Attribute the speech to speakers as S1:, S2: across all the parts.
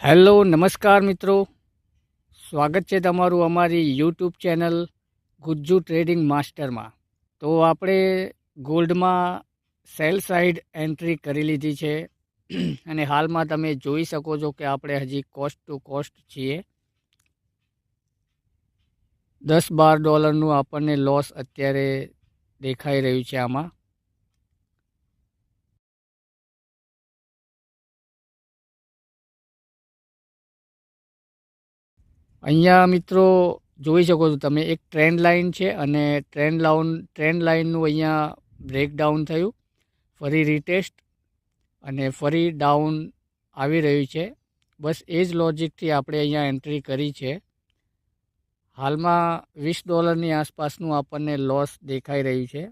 S1: Hello નમસ્કાર મિત્રો, સ્વાગત છે તમારું અમારી યુટ્યુબ ચેનલ ગુજ્જુ ટ્રેડિંગ માસ્ટરમાં. તો આપણે ગોલ્ડમાં સેલ સાઇડ એન્ટ્રી કરી લીધી છે અને હાલમાં તમે જોઈ શકો છો કે આપણે હજી કોસ્ટ ટુ કોસ્ટ છીએ. $10-12 આપણને લોસ અત્યારે દેખાઈ રહ્યું છે આમાં. અહીંયા મિત્રો જોઈ શકો છો તમે, એક ટ્રેન્ડ લાઇન છે અને ટ્રેન્ડ લાઇનનું અહીંયા બ્રેકડાઉન થયું, ફરી રીટેસ્ટ અને ફરી ડાઉન આવી રહ્યું છે. બસ એ જ લોજિકથી આપણે અહીંયા એન્ટ્રી કરી છે. હાલમાં $20 આસપાસનું આપણને લોસ દેખાઈ રહ્યું છે.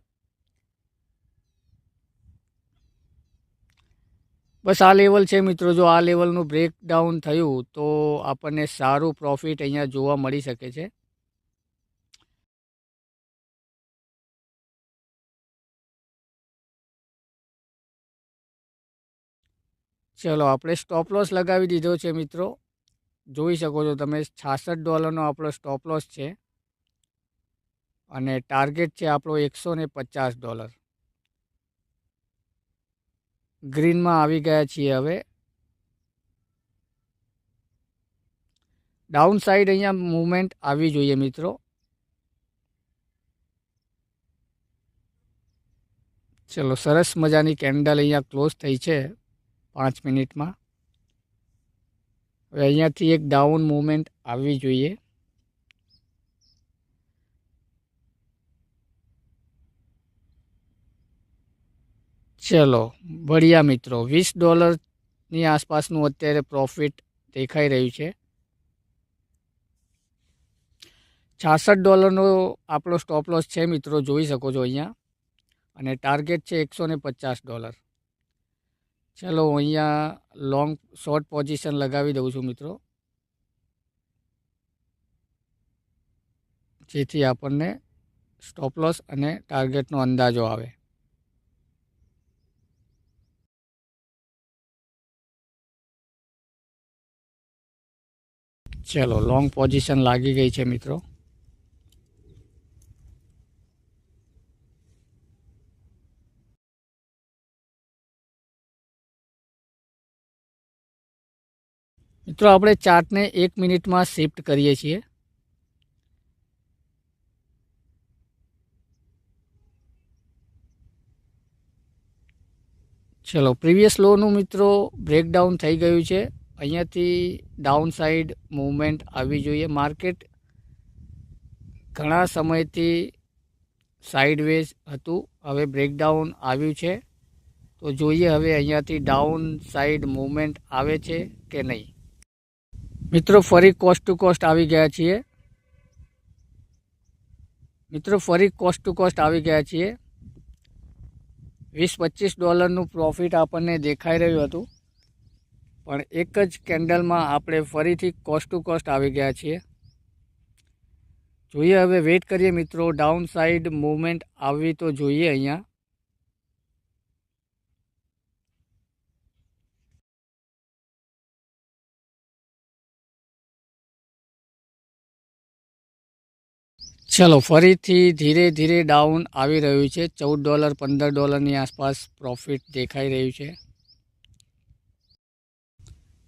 S1: બસ આ લેવલ છે મિત્રો. જો આ લેવલનું બ્રેકડાઉન થયું તો આપણને સારું પ્રોફિટ અહીંયા જોવા મળી શકે છે. ચલો, આપણે સ્ટોપ લોસ લગાવી દીધો છે મિત્રો. જોઈ શકો છો તમે, $66 આપણો સ્ટોપ લોસ છે અને ટાર્ગેટ છે આપણો $150. ગ્રીનમાં આવી ગયા છીએ હવે. ડાઉન સાઈડ અહીંયા મૂવમેન્ટ આવવી જોઈએ મિત્રો. ચલો, સરસ મજાની કેન્ડલ અહીંયા ક્લોઝ થઈ છે 5 મિનિટમાં. હવે અહીંયાથી એક ડાઉન મૂવમેન્ટ આવવી જોઈએ. ચલો, બઢિયા મિત્રો. $20ની આસપાસનું અત્યારે પ્રોફિટ દેખાઈ રહ્યું છે. $66 આપણો સ્ટોપ લોસ છે મિત્રો, જોઈ શકો છો અહીંયા, અને ટાર્ગેટ છે $150. ચલો, અહીંયા લોંગ શોર્ટ પોઝિશન લગાવી દઉં છું મિત્રો, જેથી આપણને સ્ટોપ લોસ અને ટાર્ગેટનો અંદાજો આવે. ચલો, લોંગ પોઝિશન લાગી ગઈ છે મિત્રો. મિત્રો, આપણે ચાર્ટને 1 મિનિટમાં શિફ્ટ કરીએ છીએ. ચલો, પ્રીવિયસ લોનું મિત્રો બ્રેકડાઉન થઈ ગયું છે. અહીંયાથી ડાઉન સાઈડ મૂવમેન્ટ આવવી જોઈએ. માર્કેટ ઘણા સમયથી સાઇડવેઝ હતું, હવે બ્રેકડાઉન આવ્યું છે. તો જોઈએ હવે અહીંયાથી ડાઉન સાઈડ મૂવમેન્ટ આવે છે કે નહીં. મિત્રો, ફરી કોસ્ટ ટુ કોસ્ટ આવી ગયા છીએ. $20-25નું પ્રોફિટ આપણને દેખાઈ રહ્યું હતું, પણ એક જ કેન્ડલમાં આપણે ફરીથી કોસ્ટ ટુ કોસ્ટ આવી ગયા છીએ. જોઈએ, હવે વેઇટ કરીએ મિત્રો. ડાઉન સાઈડ મૂવમેન્ટ આવવી તો જોઈએ અહીંયા. ચલો, ફરીથી ધીરે ધીરે ડાઉન આવી રહ્યું છે. $14-15ની આસપાસ પ્રોફિટ દેખાઈ રહ્યું છે.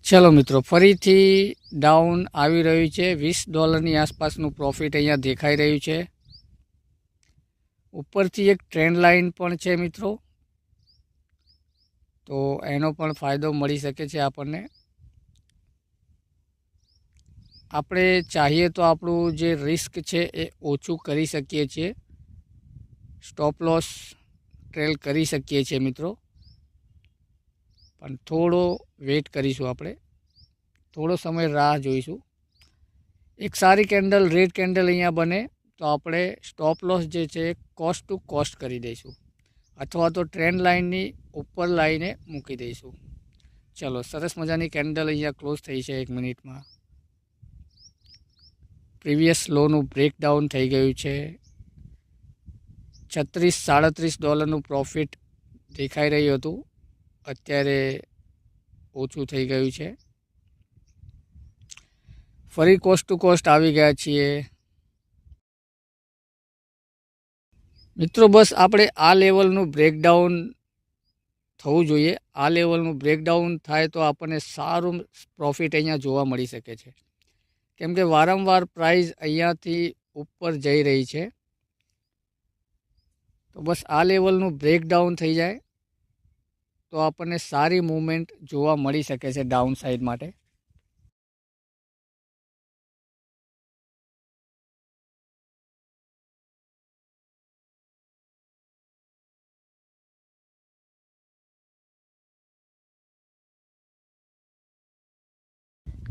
S1: ચલો મિત્રો, ફરીથી ડાઉન આવી રહ્યું છે. $20ની આસપાસનું પ્રોફિટ અહીંયા દેખાઈ રહ્યું છે. ઉપરથી એક ટ્રેન્ડ લાઇન પણ છે મિત્રો, તો એનો પણ ફાયદો મળી શકે છે આપણને. આપણે ચાહીએ તો આપણું જે રિસ્ક છે એ ઓછું કરી શકીએ છીએ, સ્ટોપ લોસ ટ્રેલ કરી શકીએ છીએ મિત્રો. પણ થોડો વેઇટ કરીશું, આપણે થોડો સમય રાહ જોઈશું. એક સારી કેન્ડલ, રેડ કેન્ડલ અહીંયા બને તો આપણે સ્ટોપ લોસ જે છે કોસ્ટ ટુ કોસ્ટ કરી દઈશું, અથવા તો ટ્રેન્ડ લાઇનની ઉપર લાઈને મૂકી દઈશું. ચલો, સરસ મજાની કેન્ડલ અહીંયા ક્લોઝ થઈ છે 1 મિનિટમાં. પ્રીવિયસ લોનું બ્રેકડાઉન થઈ ગયું છે. $36-37નું પ્રોફિટ દેખાઈ રહ્યું હતું, અત્યારે ઓછું થઈ ગયું છે. ફરી કોસ્ટ ટુ કોસ્ટ આવી ગયા છીએ મિત્રો. બસ આપણે આ લેવલનું બ્રેકડાઉન થવું જોઈએ. આ લેવલનું બ્રેકડાઉન થાય તો આપણને સારું પ્રોફિટ અહીંયા જોવા મળી શકે છે, કેમ કે વારંવાર પ્રાઇસ અહીંયાથી ઉપર જઈ રહી છે. તો બસ આ લેવલનું બ્રેકડાઉન થઈ જાય તો આપણને સારી મૂવમેન્ટ જોવા મળી શકે છે ડાઉન સાઇડ માટે.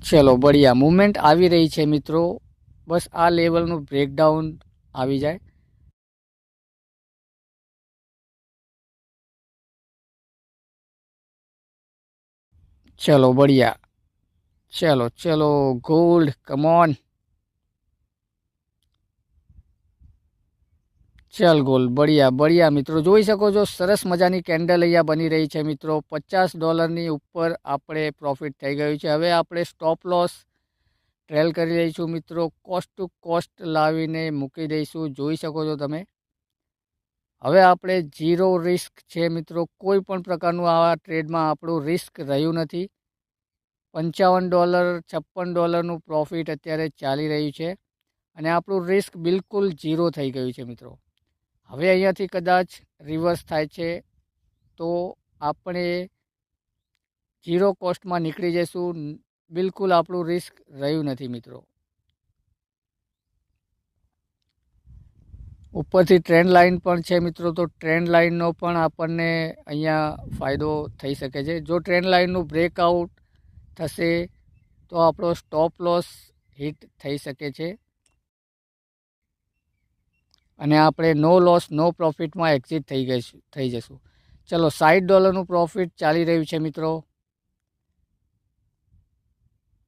S1: ચલો બઢિયા મૂવમેન્ટ આવી રહી છે મિત્રો. બસ આ લેવલનું બ્રેકડાઉન આવી જાય. ચલો બઢિયા. ચલો ચલો ગોલ્ડ કમોન. ચલ ગોલ્ડ બઢિયા બઢિયા મિત્રો. જોઈ શકો છો સરસ મજાની કેન્ડલ અહીંયા બની રહી છે મિત્રો. $50 ઉપર આપણે પ્રોફિટ થઈ ગયું છે. હવે આપણે સ્ટોપ લોસ ટ્રેલ કરી લઈશું મિત્રો. કોસ્ટ ટુ કોસ્ટ લાવીને મૂકી દઈશું. જોઈ શકો છો તમે. હવે આપણે ઝીરો રિસ્ક છે મિત્રો. કોઈ પણ પ્રકારનું આવા ટ્રેડમાં આપણું રિસ્ક રહ્યું નથી. $55 $56નું પ્રોફિટ અત્યારે ચાલી રહ્યું છે અને આપણું રિસ્ક બિલકુલ ઝીરો થઈ ગયું છે મિત્રો. હવે અહીંયાથી કદાચ રિવર્સ થાય છે તો આપણે ઝીરો કોસ્ટમાં નીકળી જઈશું. બિલકુલ આપણું રિસ્ક રહ્યું નથી મિત્રો. ઉપરથી ટ્રેન્ડ લાઇન પણ છે મિત્રો. તો ટ્રેન્ડ લાઇનનો પણ આપણને અહીંયા ફાયદો થઈ શકે છે. જો ટ્રેન્ડ લાઇનનું બ્રેકઆઉટ થશે તો આપણો સ્ટોપ લોસ હિટ થઈ શકે છે અને આપણે નો લોસ નો પ્રોફિટમાં એક્ઝિટ થઈ જશું. ચલો $60નું પ્રોફિટ ચાલી રહ્યું છે મિત્રો.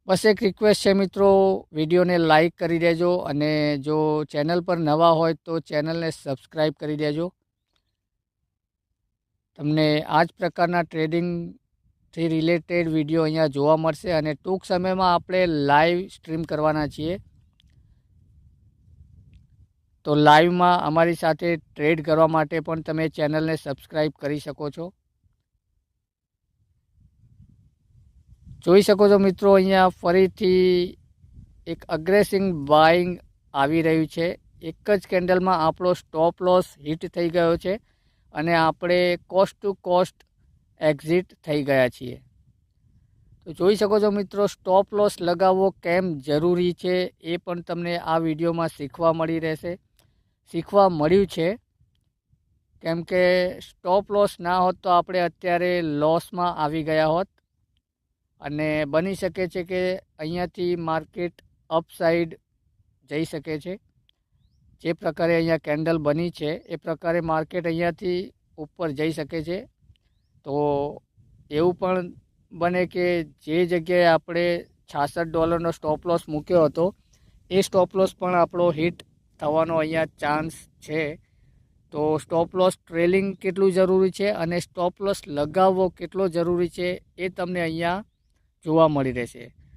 S1: બસ એક રિક્વેસ્ટ છે મિત્રો, વિડીયોને લાઈક કરી દેજો અને જો ચેનલ પર નવા હોય તો ચેનલને સબસ્ક્રાઈબ કરી દેજો. તમને આ જ પ્રકારના ટ્રેડિંગથી રિલેટેડ વિડીયો અહીંયા જોવા મળશે અને ટૂંક સમયમાં આપણે લાઈવ સ્ટ્રીમ કરવાના છીએ. તો લાઈવમાં અમારી સાથે ટ્રેડ કરવા માટે પણ તમે ચેનલને સબસ્ક્રાઈબ કરી શકો છો. જોઈ શકો છો મિત્રો, અહીંયા ફરીથી એક અગ્રેસિવ બાઇંગ આવી રહ્યું છે. એક જ કેન્ડલમાં આપણો સ્ટોપ લોસ હિટ થઈ ગયો છે અને આપણે કોસ્ટ ટુ કોસ્ટ એક્ઝિટ થઈ ગયા છીએ. તો જોઈ શકો છો મિત્રો, સ્ટોપ લોસ લગાવવો કેમ જરૂરી છે એ પણ તમને આ વિડીયોમાં શીખવા મળ્યું છે. કેમ કે સ્ટોપ લોસ ના હોત તો આપણે અત્યારે લોસમાં આવી ગયા હોત અને બની શકે છે કે અહીંયાથી માર્કેટ અપસાઇડ જઈ શકે છે. જે પ્રકારે અહીંયા કેન્ડલ બની છે એ પ્રકારે માર્કેટ અહીંયાથી ઉપર જઈ શકે છે. તો એવું પણ બને કે જે જગ્યાએ આપણે $66નો સ્ટોપ લોસ મૂક્યો હતો એ સ્ટોપ લોસ પણ આપણો હિટ થવાનો અહીંયા ચાન્સ છે. તો સ્ટોપ લોસ ટ્રેલિંગ કેટલું જરૂરી છે અને સ્ટોપ લોસ લગાવવો કેટલો જરૂરી છે એ તમને અહીંયા જોવા મળી રહેશે.